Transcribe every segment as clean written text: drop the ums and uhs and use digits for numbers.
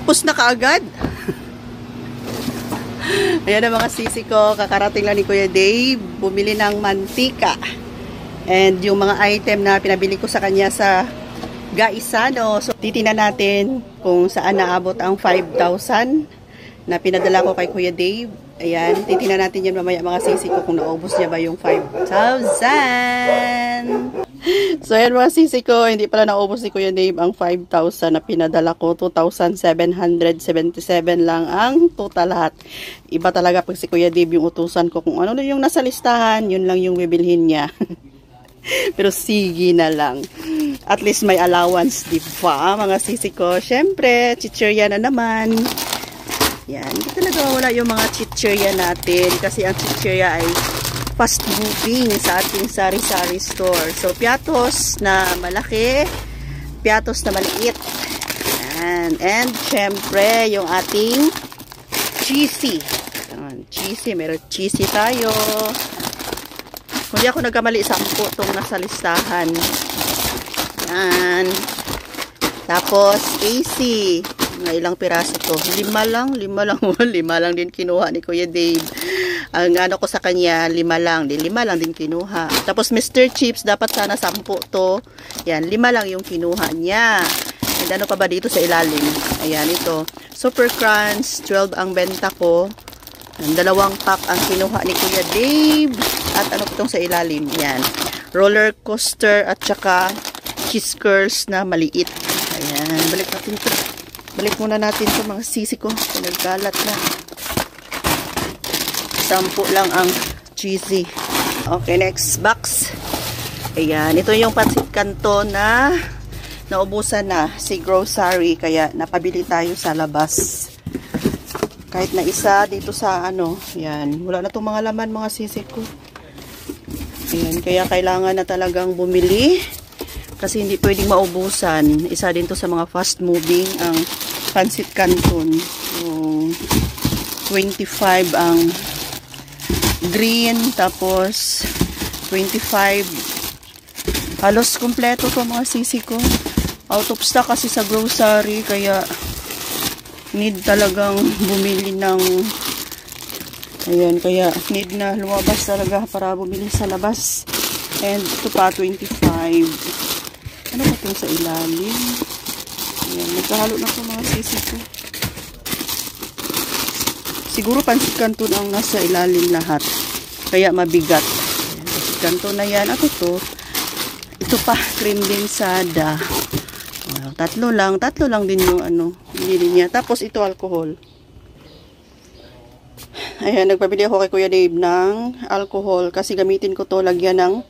Tapos na kaagad. Ayan ang mga sisi ko. Kakarating lang ni Kuya Dave. Bumili ng mantika. And yung mga item na pinabili ko sa kanya sa Gaisano. So, titingnan natin kung saan naabot ang 5,000 na pinadala ko kay Kuya Dave. Ayan, titingnan natin yan mamaya mga sisi ko kung naubos niya ba yung 5,000. So, ayan mga sisi ko, hindi pala naubos ni Kuya Dave ang 5,000 na pinadala ko. 2,777 lang ang total lahat. Iba talaga pag si Kuya Dave yung utusan ko. Kung ano na yung nasa listahan, yun lang yung bibilhin niya. Pero sige na lang. At least may allowance, di ba mga sisi ko? Siyempre, chichirya na naman. Yan, hindi talaga wala yung mga chichirya natin kasi ang chichirya ay fast moving sa ating sari-sari store. So, piatos na malaki, piatos na maliit. Yan. And, syempre, yung ating cheesy. Yan, cheesy, meron cheesy tayo. Kung di ako nagkamali, 10 itong nasa listahan. Yan. Tapos, AC. Ilang piraso to? 5 lang. 5 lang din kinuha ni Kuya Dave. Ang ano ko sa kanya, 5 lang. 5 lang din kinuha. Tapos Mr. Chips, dapat sana 10 to. Yan, 5 lang yung kinuha niya. And ano pa ba dito sa ilalim? Ayan, ito. Super Crunch, 12 ang benta ko. 2 pack ang kinuha ni Kuya Dave. At ano itong sa ilalim? Yan. Roller coaster at saka cheese curls na maliit. Ayan, balik natin ito. Balik muna natin ito mga sisi ko. Pinagkalat na. 10 lang ang cheesy. Okay, next box. Ayan, ito yung Pansit Canton na naubusan na si grocery. Kaya napabili tayo sa labas. Kahit na isa dito sa ano. Ayan, wala na itong mga laman mga sisi ko. Ayan, kaya kailangan na talagang bumili. Kasi hindi pwedeng maubusan. Isa din to sa mga fast moving ang Pansit Canton. So, 25 ang green. Tapos, 25. Halos kompleto to mga sisi ko. Out of stock kasi sa grocery. Kaya, need talagang bumili ng ayan, kaya need na lumabas talaga para bumili sa labas. And ito pa, 25. Ano ba itong sa ilalim? Ayan, nagkahalo na po mga sisi ko. Siguro Pansit Canton ang nasa ilalim lahat. Kaya mabigat. Ayan, Pansit Canton na yan. Ako to. Ito pa, cream densada. Wow, tatlo lang din yung ano, binili niya. Tapos ito alcohol. Ayan, nagpabili ako kay Kuya Dave ng alcohol kasi gamitin ko to, lagyan ng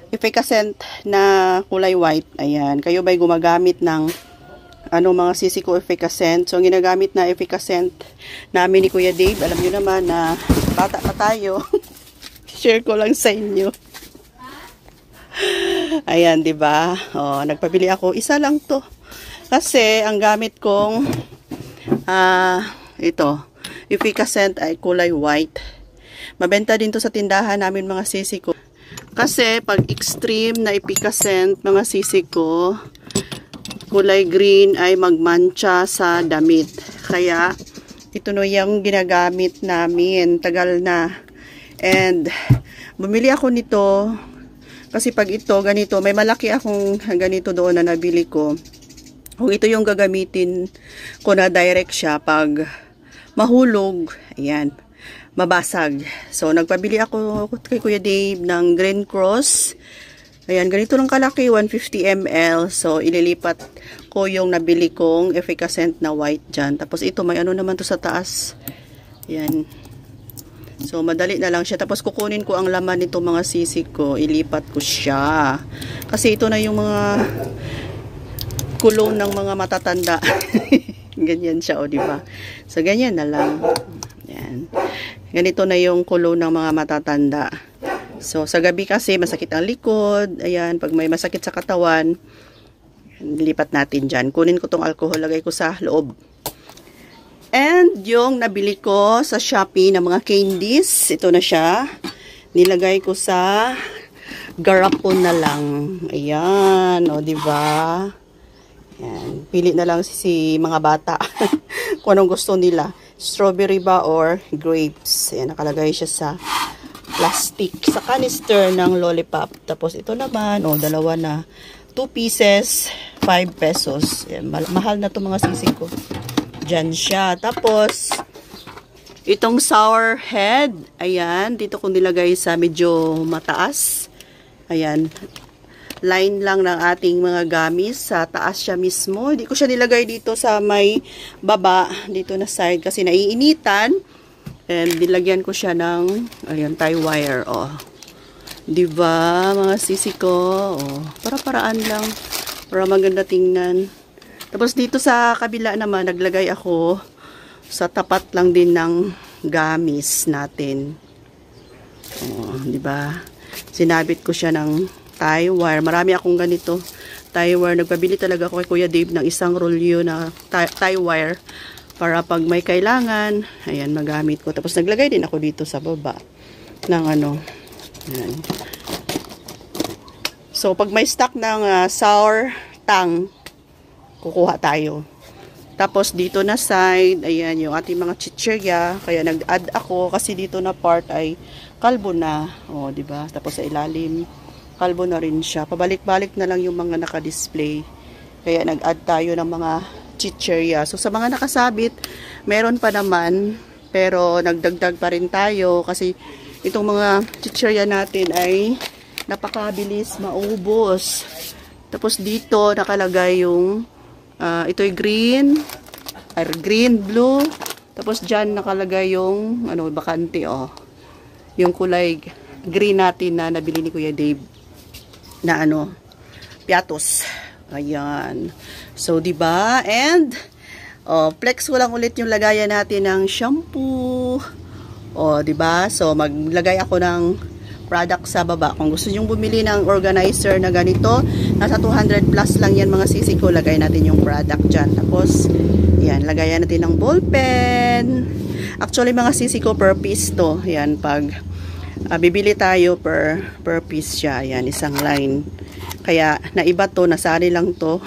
efficacent na kulay white. Ayan, kayo ba'y gumagamit ng ano mga sisi ko efficacent? So, ang ginagamit na efficacent namin ni Kuya Dave, alam nyo naman na bata pa tayo. Share ko lang sa inyo. Ayan, di ba? Oh, nagpabili ako. Isa lang to. Kasi, ang gamit kong ito, efficacent ay kulay white. Mabenta din to sa tindahan namin mga sisi ko. Kasi, pag extreme na efficacent, mga sisi ko, kulay green ay magmancha sa damit. Kaya, ito no yung ginagamit namin. Tagal na. And, bumili ako nito. Kasi pag ito, ganito, may malaki akong ganito doon na nabili ko. Kung ito yung gagamitin ko na direct siya, pag mahulog, ayan, mabasag. So, nagpabili ako kay Kuya Dave ng Green Cross. Ayan, ganito lang kalaki, 150 ml. So, ililipat ko yung nabili kong efficacent na white dyan. Tapos, ito, may ano naman to sa taas. Ayan. So, madali na lang siya. Tapos, kukunin ko ang laman nito mga sisi ko. Ilipat ko siya. Kasi ito na yung mga kulong ng mga matatanda. Ganyan siya, o, diba? So, ganyan na lang. Ayan. Ganito na yung kulong ng mga matatanda. So, sa gabi kasi, masakit ang likod. Ayan, pag may masakit sa katawan, lipat natin dyan. Kunin ko tong alcohol, lagay ko sa loob. And, yung nabili ko sa Shopee ng mga candies, ito na siya. Nilagay ko sa garapon na lang. Ayan, o, diba? Ayan, pili na lang si mga bata. kung anong gusto nila. Strawberry ba or grapes. Ayan, nakalagay siya sa plastic. Sa canister ng lollipop. Tapos ito naman, dalawa na. 2 pieces, 5 pesos. Ayan, mahal na to mga sisig ko. Diyan siya. Tapos, itong sour head. Ayan, dito ko nilagay sa medyo mataas. Ayan. Line lang ng ating mga gamis. Sa taas siya mismo. Hindi ko siya nilagay dito sa may baba. Dito na side kasi naiinitan. And nilagyan ko siya ng ayan, tie wire. Diba, mga sisi ko? Para-paraan lang. Para maganda tingnan. Tapos dito sa kabila naman, naglagay ako sa tapat lang din ng gamis natin. Diba? Sinabit ko siya ng tie wire. Marami akong ganito. Tie wire. Nagpabili talaga ako kay Kuya Dave ng isang rolyo na tie wire para pag may kailangan, ayan, magamit ko. Tapos naglagay din ako dito sa baba ng ano. Ayan. So, pag may stock ng sour tang, kukuha tayo. Tapos dito na side, ayan, yung ating mga chichirya. Kaya nag-add ako kasi dito na part ay kalbo na. Diba? Tapos sa ilalim, kalbo na rin siya. Pabalik-balik na lang yung mga naka-display. Kaya nag-add tayo ng mga chichirya. So, sa mga nakasabit, meron pa naman. Pero, nagdagdag pa rin tayo. Kasi, itong mga chichirya natin ay napakabilis maubos. Tapos, dito, nakalagay yung ito'y green, blue. Tapos, dyan, nakalagay yung, bakante, yung kulay green natin na nabili ni Kuya Dave na piatos. Ayan. So, diba? And, flex ko lang ulit yung lagayan natin ng shampoo. Diba? So, maglagay ako ng product sa baba. Kung gusto nyong bumili ng organizer na ganito, nasa 200 plus lang yan mga sisi ko. Lagay natin yung product dyan. Tapos, yan, lagayan natin ng ballpen. Actually, mga sisi ko per piece to. Yan, pag bibili tayo per piece siya. Yan, isang line. Kaya, naiba to, nasali lang to.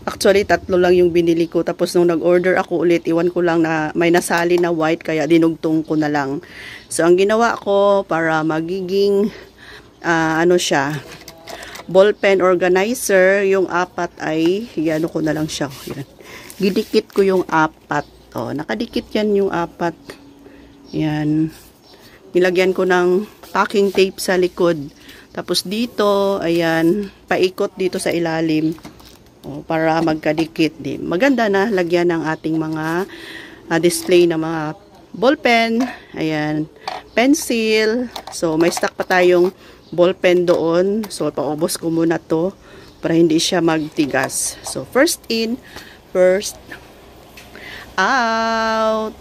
Actually, 3 lang yung binili ko. Tapos, nung nag-order ako ulit, iwan ko lang na may nasali na white, kaya dinugtong ko na lang. So, ang ginawa ko, para magiging, siya, ballpen organizer, yung 4 ay, ko na lang siya. Yan. Gidikit ko yung 4. Nakadikit yan yung 4. Yan. Nilagyan ko ng packing tape sa likod. Tapos dito, ayan, paikot dito sa ilalim para magkadikit. Maganda na lagyan ng ating mga display na mga ballpen, ayan, pencil. So, may stock pa tayong ballpen doon. So, paubos ko muna to para hindi siya magtigas. So, first in, first out.